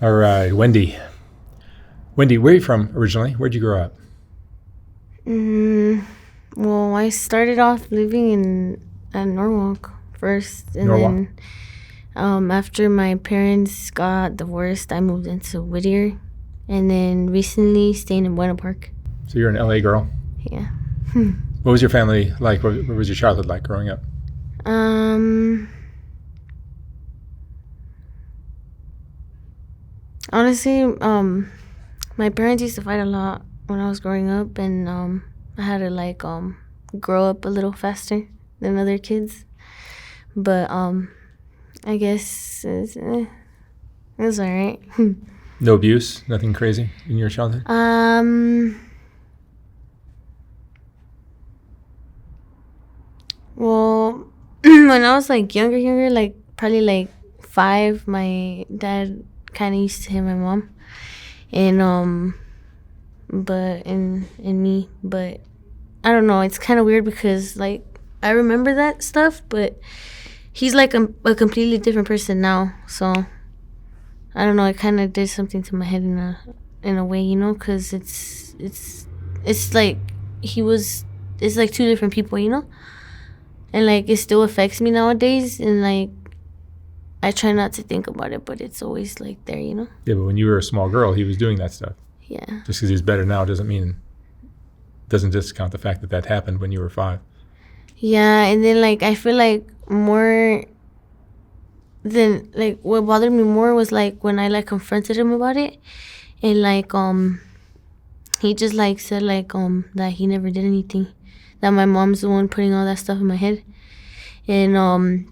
All right, Wendy. Wendy, where are you from originally? Where'd you grow up? Well, I started off living in Norwalk first, and Norwalk? then after my parents got divorced, I moved into Whittier, and then recently staying in Buena Park. So you're an LA girl. Yeah. What was your family like? What was your childhood like growing up? Honestly, my parents used to fight a lot when I was growing up, and I had to grow up a little faster than other kids. But I guess it was alright. No abuse? Nothing crazy in your childhood? Well, when I was younger, probably 5, my dad kind of used to hit my mom, and but in me, but I don't know. It's kind of weird because I remember that stuff, but he's like a completely different person now. So I don't know. It kind of did something to my head in a way, you know, because it's like it's like two different people, you know, and it still affects me nowadays, and I try not to think about it, but it's always there, you know. Yeah, but when you were a small girl, he was doing that stuff. Yeah. Just because he's better now doesn't discount the fact that happened when you were 5. Yeah, and then I feel more than what bothered me more was when I confronted him about it, and he just said that he never did anything, that my mom's the one putting all that stuff in my head, and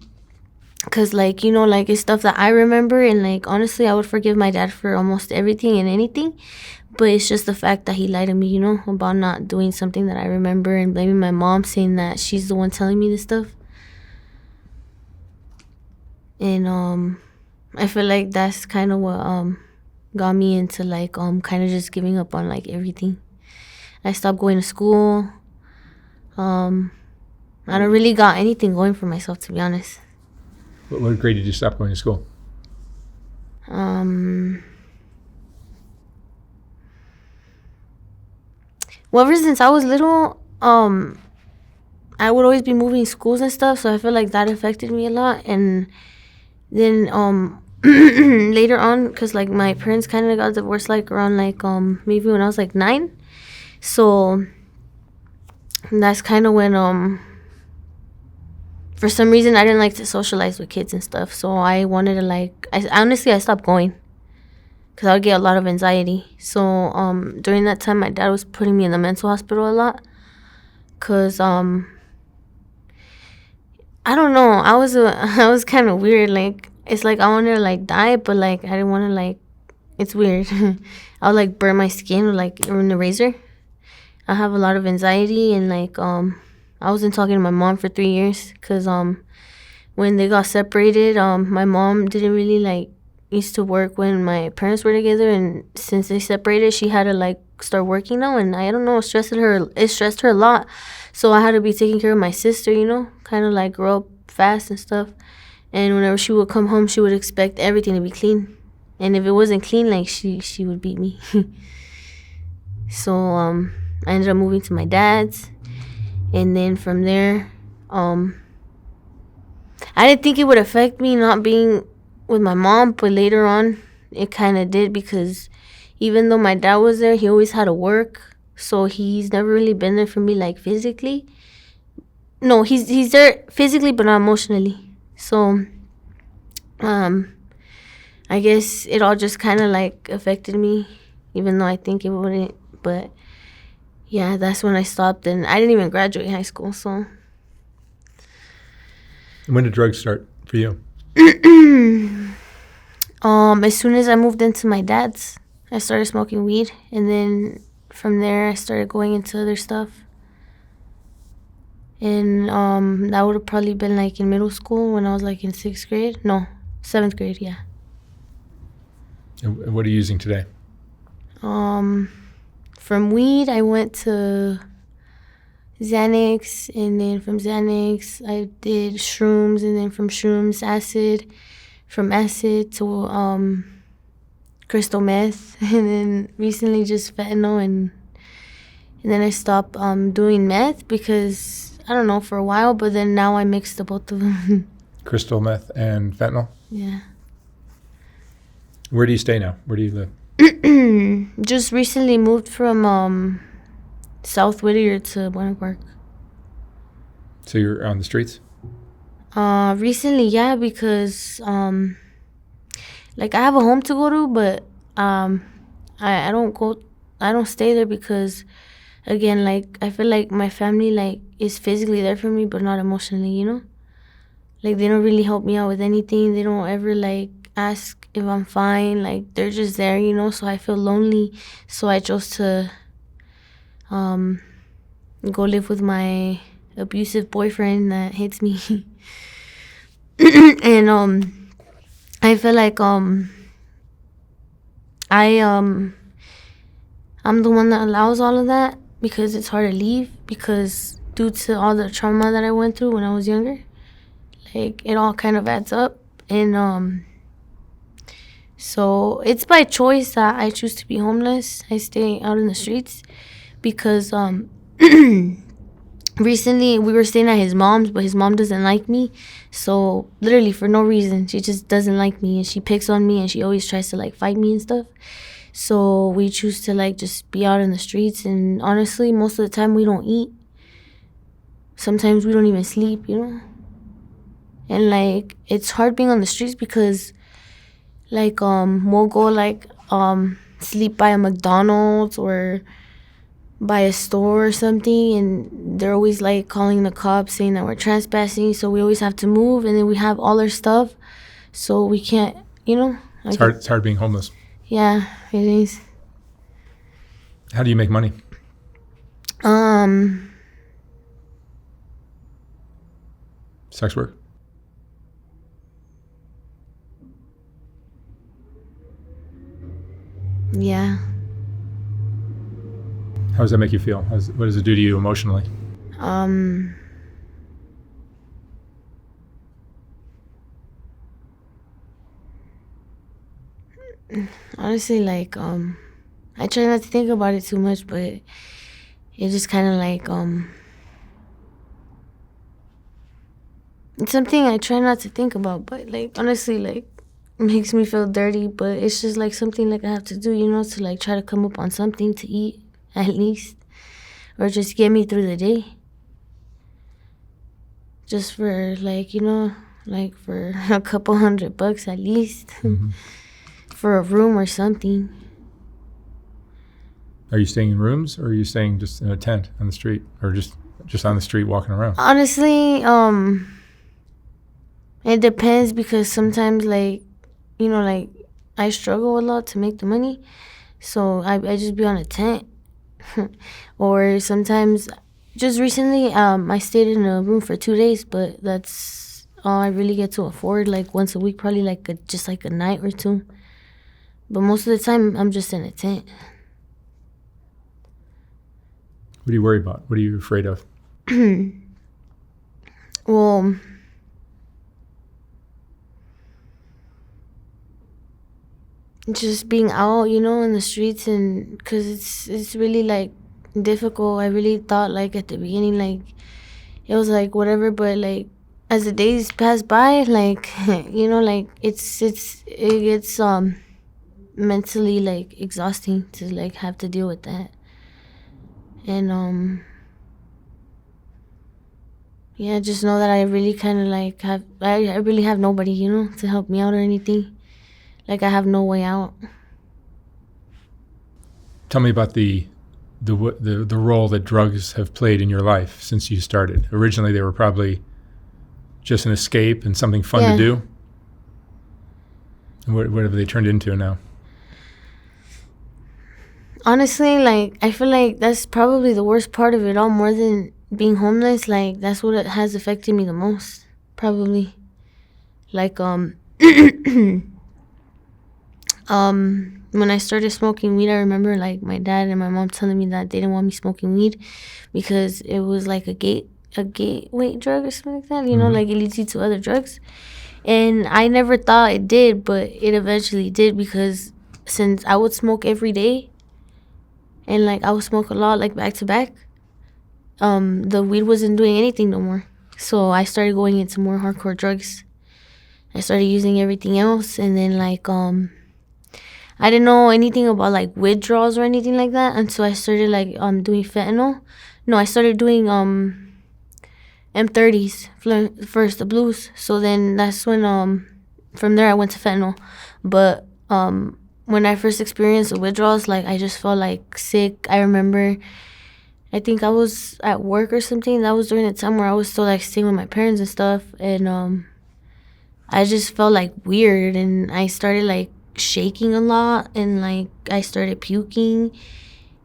cause you know it's stuff that I remember, and honestly I would forgive my dad for almost everything and anything, but it's just the fact that he lied to me, you know, about not doing something that I remember, and blaming my mom, saying that she's the one telling me this stuff. And I feel that's kind of what got me into kind of just giving up on everything. I stopped going to school. I don't really got anything going for myself, to be honest. What grade did you stop going to school? Well, ever since I was little, I would always be moving schools and stuff, so I feel that affected me a lot. And then later on, because my parents kind of got divorced around maybe when I was 9, so that's kind of when for some reason I didn't like to socialize with kids and stuff, so I wanted to I stopped going because I would get a lot of anxiety. So during that time, my dad was putting me in the mental hospital a lot because I don't know, I was kind of weird. It's I wanted to die, but I didn't want to it's weird. I would burn my skin with in a razor. I have a lot of anxiety, and I wasn't talking to my mom for 3 years because when they got separated, my mom didn't really used to work when my parents were together, and since they separated, she had to start working now, and I don't know, it stressed her a lot. So I had to be taking care of my sister, you know, kind of grow up fast and stuff. And whenever she would come home, she would expect everything to be clean, and if it wasn't clean, she would beat me. So I ended up moving to my dad's, and then from there, I didn't think it would affect me not being with my mom, but later on it kind of did, because even though my dad was there, he always had to work, so he's never really been there for me physically. No, he's there physically but not emotionally. So I guess it all just kind of affected me, even though I think it wouldn't. But yeah, that's when I stopped, and I didn't even graduate high school. So And when did drugs start for you? As soon as I moved into my dad's, I started smoking weed, and then from there I started going into other stuff. And that would have probably been in middle school, when I was in 6th grade. No, 7th grade, yeah. And what are you using today? From weed, I went to Xanax, and then from Xanax, I did shrooms, and then from shrooms, acid. From acid to crystal meth, and then recently just fentanyl, and then I stopped doing meth because, I don't know, for a while, but then now I mix the both of them. Crystal meth and fentanyl. Yeah. Where do you stay now? Where do you live? Just recently moved from South Whittier to Buena Park. So you're on the streets? Recently, yeah, because like I have a home to go to, but I don't stay there because, again, like I feel like my family like is physically there for me, but not emotionally, you know? Like they don't really help me out with anything. They don't ever like ask if I'm fine. Like they're just there, you know? So I feel lonely. So I chose to go live with my abusive boyfriend that hates me. And I feel like I'm the one that allows all of that because it's hard to leave, because due to all the trauma that I went through when I was younger, like it all kind of adds up. And so it's by choice that I choose to be homeless. I stay out in the streets because recently we were staying at his mom's, but his mom doesn't like me. So literally for no reason, she just doesn't like me, and she picks on me, and she always tries to like fight me and stuff. So we choose to like just be out in the streets, and honestly most of the time we don't eat. Sometimes we don't even sleep, you know? And like it's hard being on the streets because like we'll go like sleep by a McDonald's or by a store or something, and they're always like calling the cops saying that we're trespassing, so we always have to move, and then we have all our stuff, so we can't, you know, like, It's hard being homeless. yeah, it is. How do you make money? Sex work? Yeah. How does that make you feel? What does it do to you emotionally? Honestly, like I try not to think about it too much, but it just kind of like it's something I try not to think about, but like honestly, like it makes me feel dirty, but it's just like something like I have to do, you know, to like try to come up on something to eat at least, or just get me through the day, just for like, you know, like for a couple $100 at least. Mm-hmm. For a room or something. Are you staying in rooms, or are you staying just in a tent on the street, or just on the street walking around? Honestly, it depends, because sometimes, like, you know, like I struggle a lot to make the money, so I just be on a tent. Or sometimes, just recently, I stayed in a room for 2 days, but that's all I really get to afford, like once a week, probably like just like a night or two. But most of the time, I'm just in a tent. What do you worry about? What are you afraid of? Well, just being out, you know, in the streets, and because it's really like difficult. I really thought like at the beginning, like it was like whatever, but like as the days pass by, like you know, like it gets mentally like exhausting to like have to deal with that. And yeah, just know that I really kind of like I really have nobody, you know, to help me out or anything. Like I have no way out. Tell me about the role that drugs have played in your life since you started. Originally, they were probably just an escape and something fun to do. And what have they turned into now? Honestly, like I feel like that's probably the worst part of it all, more than being homeless. Like that's what has affected me the most, probably. Like when I started smoking weed, I remember like my dad and my mom telling me that they didn't want me smoking weed because it was like a gateway drug or something like that, you know, like it leads you to other drugs. And I never thought it did, but it eventually did, because since I would smoke every day, and like I would smoke a lot, like back to back, the weed wasn't doing anything no more. So I started going into more hardcore drugs. I started using everything else, and then like I didn't know anything about like withdrawals or anything like that until I started like doing fentanyl. No, I started doing M30s first, the blues. So then that's when from there I went to fentanyl. But when I first experienced the withdrawals, like I just felt like sick. I remember, I think I was at work or something. That was during the time where I was still like staying with my parents and stuff, and I just felt like weird, and I started like shaking a lot, and like I started puking,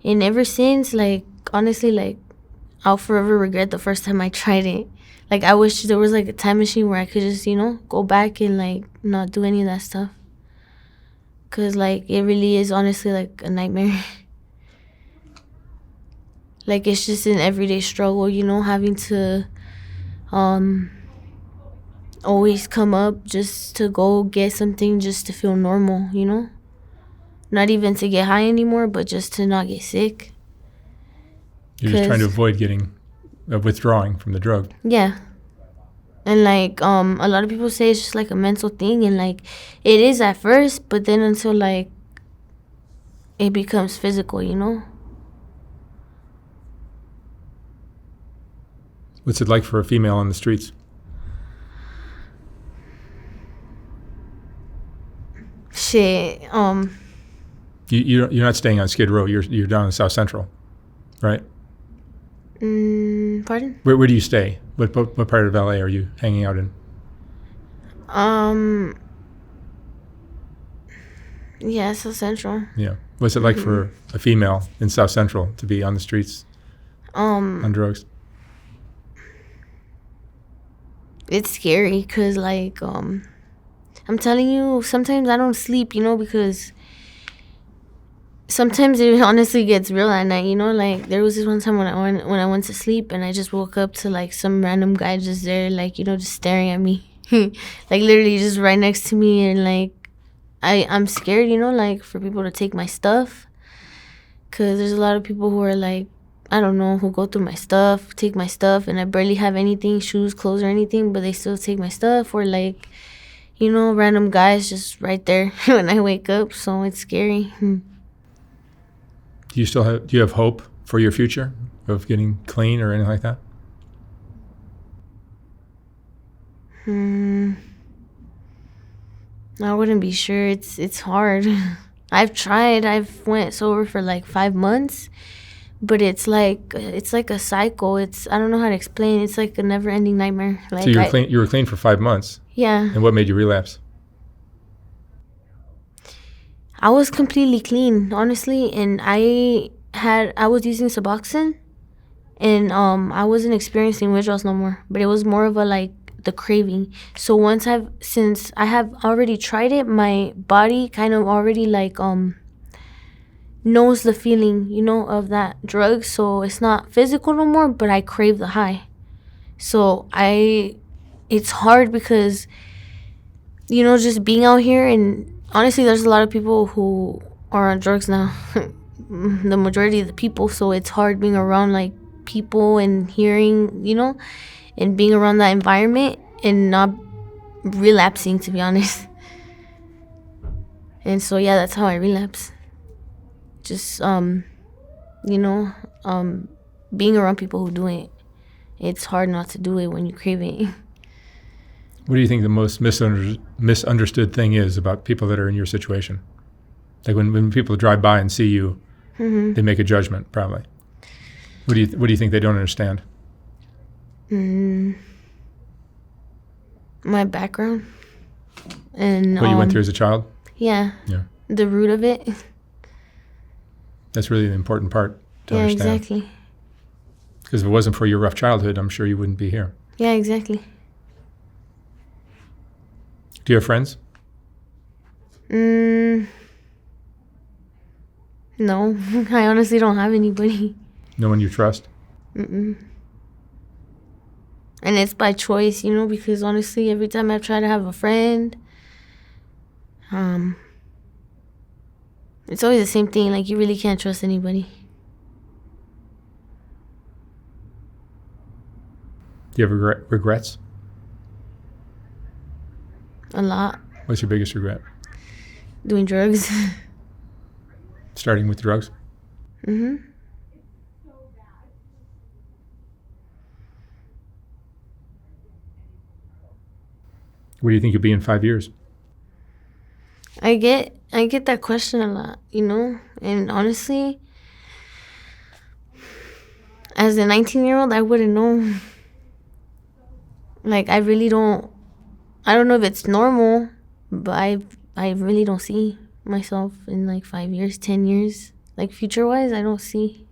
and ever since, like honestly, like I'll forever regret the first time I tried it. Like I wish there was like a time machine where I could just, go back and like not do any of that stuff. Cause like it really is honestly like a nightmare. Like it's just an everyday struggle, having to always come up just to go get something just to feel normal, Not even to get high anymore, but just to not get sick. You're just trying to avoid withdrawing from the drug. Yeah. And like a lot of people say it's just like a mental thing, and like it is at first, but then until like it becomes physical, What's it like for a female on the streets? Shit. You're not staying on Skid Row. You're down in South Central, right? Pardon? Where do you stay? What part of LA are you hanging out in? Yeah, South Central. Yeah. What's it like for a female in South Central to be on the streets on drugs? It's scary because like I'm telling you, sometimes I don't sleep, because sometimes it honestly gets real at night, like there was this one time when I went to sleep, and I just woke up to like some random guy just there, like, just staring at me. Like literally just right next to me, and like I'm scared, like for people to take my stuff, because there's a lot of people who are like, I don't know, who go through my stuff, take my stuff, and I barely have anything, shoes, clothes, or anything, but they still take my stuff, or like, random guys just right there when I wake up. So it's scary. Do you have hope for your future of getting clean or anything like that? I wouldn't be sure. It's hard. I've tried. I've went sober for like 5 months, but it's like a cycle. I don't know how to explain. It's like a never-ending nightmare. Like so you were clean for 5 months. Yeah. And what made you relapse? I was completely clean, honestly, and I was using Suboxone, and I wasn't experiencing withdrawals no more, but it was more of a like the craving. So since I have already tried it, my body kind of already like knows the feeling, of that drug. So it's not physical no more, but I crave the high. So it's hard because, just being out here, and honestly, there's a lot of people who are on drugs now, the majority of the people. So it's hard being around like people and hearing, and being around that environment and not relapsing, to be honest. And so, yeah, that's how I relapse. Just, being around people who do it. It's hard not to do it when you crave it. What do you think the most misunderstood thing is about people that are in your situation? Like when people drive by and see you, they make a judgment, probably. What do you think they don't understand? My background. And what you went through as a child? Yeah. The root of it. That's really the important part to understand. Yeah, exactly. Because if it wasn't for your rough childhood, I'm sure you wouldn't be here. Yeah, exactly. Do you have friends? No, I honestly don't have anybody. No one you trust? And it's by choice, because honestly, every time I try to have a friend, It's always the same thing. Like, you really can't trust anybody. Do you have regrets? A lot. What's your biggest regret? Doing drugs. Starting with drugs? Mm-hmm. Where do you think you'll be in 5 years? I get that question a lot, and honestly, as a 19-year-old, I wouldn't know. Like, I really don't. I don't know if it's normal, but I really don't see myself in like 5 years, 10 years. Like, future-wise, I don't see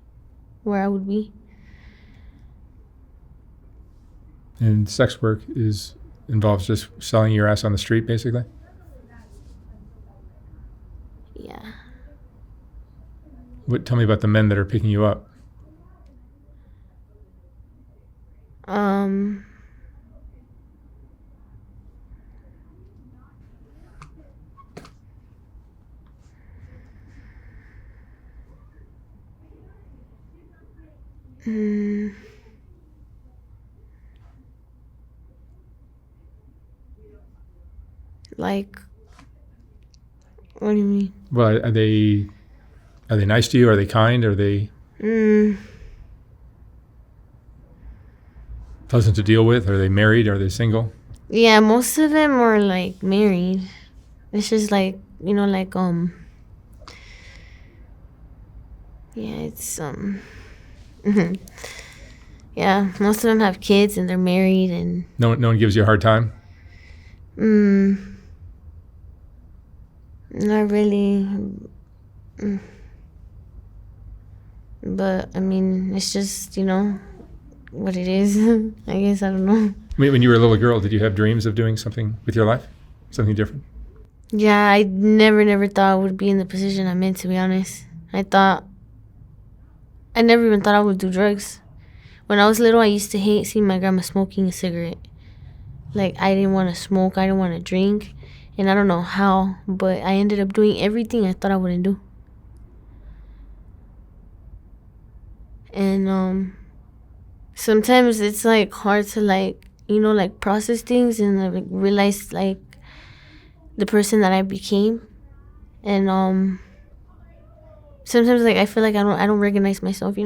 where I would be. And sex work involves just selling your ass on the street, basically? Yeah. Tell me about the men that are picking you up. Like, what do you mean? Well, are they nice to you? Are they kind? Are they pleasant to deal with? Are they married? Are they single? Yeah, most of them are like married. It's just like, yeah, it's yeah, most of them have kids and they're married, and No one gives you a hard time? not really. But I mean, it's just, what it is. I guess, I don't know. When you were a little girl, did you have dreams of doing something with your life? Something different? Yeah, I never thought I would be in the position I'm in, to be honest. I never even thought I would do drugs. When I was little, I used to hate seeing my grandma smoking a cigarette. Like, I didn't want to smoke, I didn't want to drink, and I don't know how, but I ended up doing everything I thought I wouldn't do. And sometimes it's like hard to like process things and like realize like the person that I became. And sometimes like I feel like I don't recognize myself,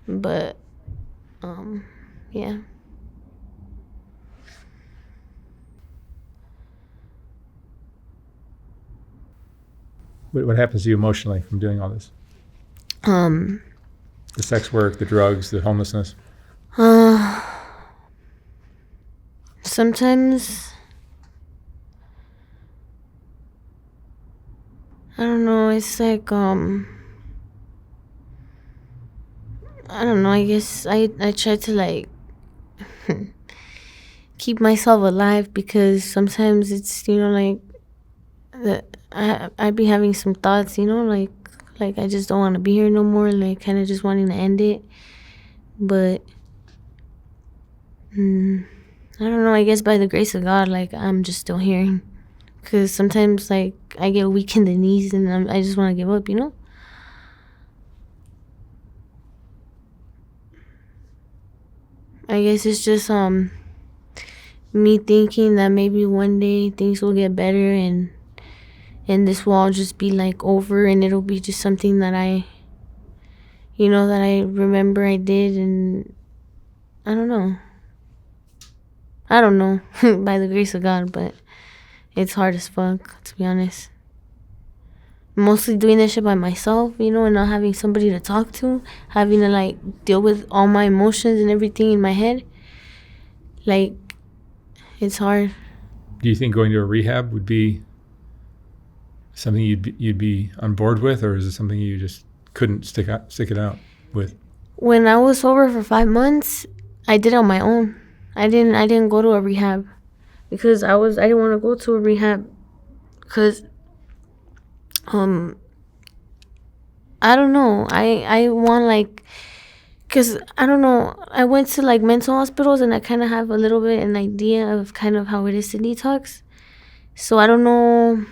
but yeah. What happens to you emotionally from doing all this? The sex work, the drugs, the homelessness. Sometimes I don't know, it's like I don't know, I guess I try to like keep myself alive, because sometimes it's like I'd be having some thoughts, like I just don't want to be here no more, like kind of just wanting to end it. But I don't know, I guess by the grace of God, like I'm just still here, because sometimes like I get weak in the knees and I just want to give up, I guess it's just me thinking that maybe one day things will get better, and this will all just be like over, and it'll be just something that I remember I did, and I don't know by the grace of God, but it's hard as fuck, to be honest. Mostly doing this shit by myself, and not having somebody to talk to, having to like deal with all my emotions and everything in my head. Like, it's hard. Do you think going to a rehab would be something you'd be on board with, or is it something you just couldn't stick it out with? When I was sober for 5 months, I did it on my own. I didn't go to a rehab because I didn't want to go to a rehab because I don't know. I want like, because I don't know. I went to like mental hospitals and I kind of have a little bit an idea of kind of how it is to detox. So I don't know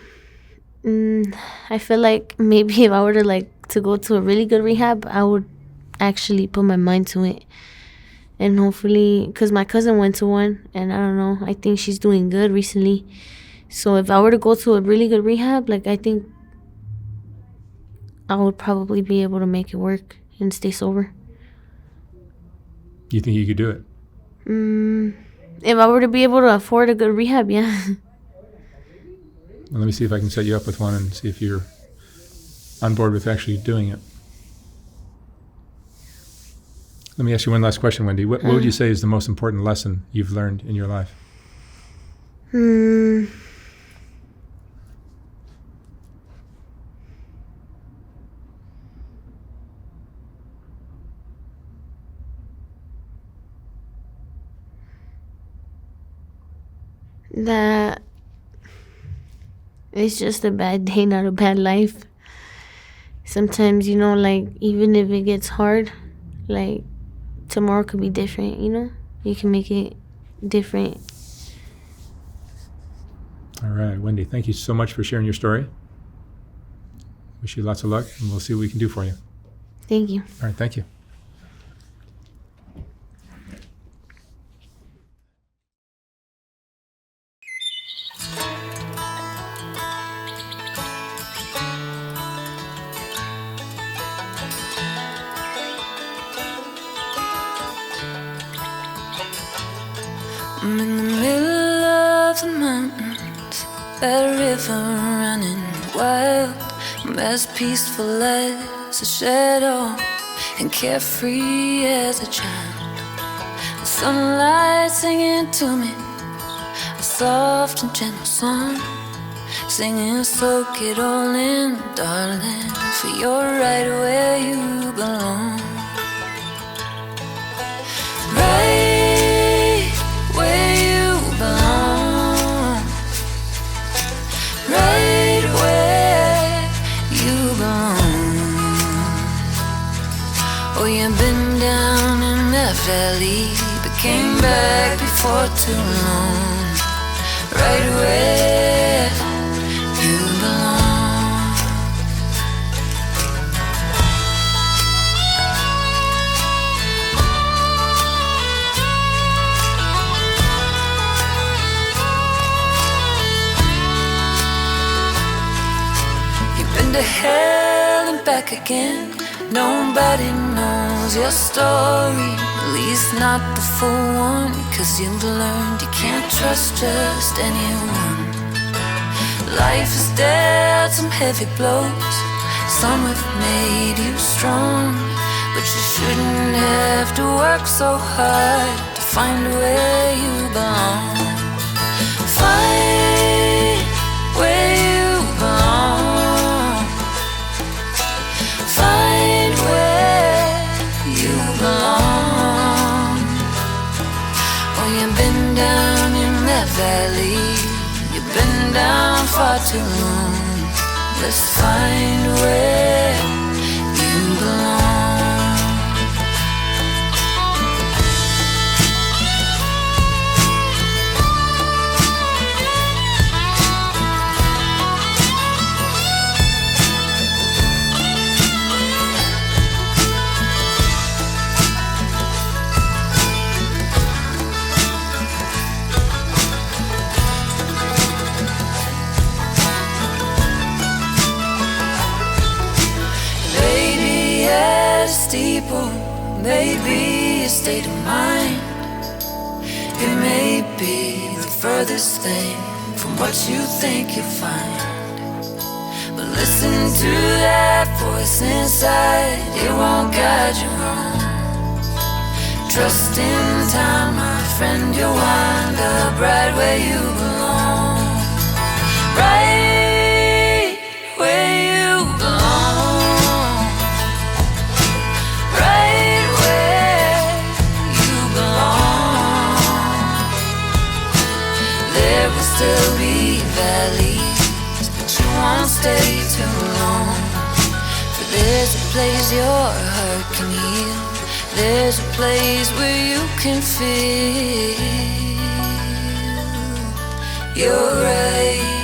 I feel like maybe if I were to go to a really good rehab, I would actually put my mind to it. And hopefully, because my cousin went to one, and I don't know, I think she's doing good recently. So if I were to go to a really good rehab, I think I would probably be able to make it work and stay sober. You think you could do it? If I were to be able to afford a good rehab, yeah. Well, let me see if I can set you up with one and see if you're on board with actually doing it. Let me ask you one last question, Wendy. What would you say is the most important lesson you've learned in your life? That it's just a bad day, not a bad life. Sometimes, even if it gets hard, tomorrow could be different, You can make it different. All right, Wendy, thank you so much for sharing your story. Wish you lots of luck, and we'll see what we can do for you. Thank you. All right, thank you. I'm in the middle of the mountains, that river running wild. I'm as peaceful as a shadow and carefree as a child. The sunlight singing to me a soft and gentle song, singing soak it all in, darling, for you're right where you belong. Right where you belong. Right where you belong. Oh, you've been down in that valley, but came back before too long. Right where you belong. To hell and back again. Nobody knows your story, at least not the full one, 'cause you've learned you can't trust just anyone. Life has dealt some heavy blows, some have made you strong, but you shouldn't have to work so hard to find where you belong. Find where you belong. Find where you belong. Oh, you've been down in that valley, you've been down far too long. Let's find where you belong. Steeple, maybe a state of mind. It may be the furthest thing from what you think you'll find. But listen to that voice inside, it won't guide you wrong. Trust in time, my friend, you'll wind up right where you belong. Right where you belong. Right where you belong. There will still be valleys, but you won't stay too long. For there's a place your heart can heal. There's a place where you can feel you're right.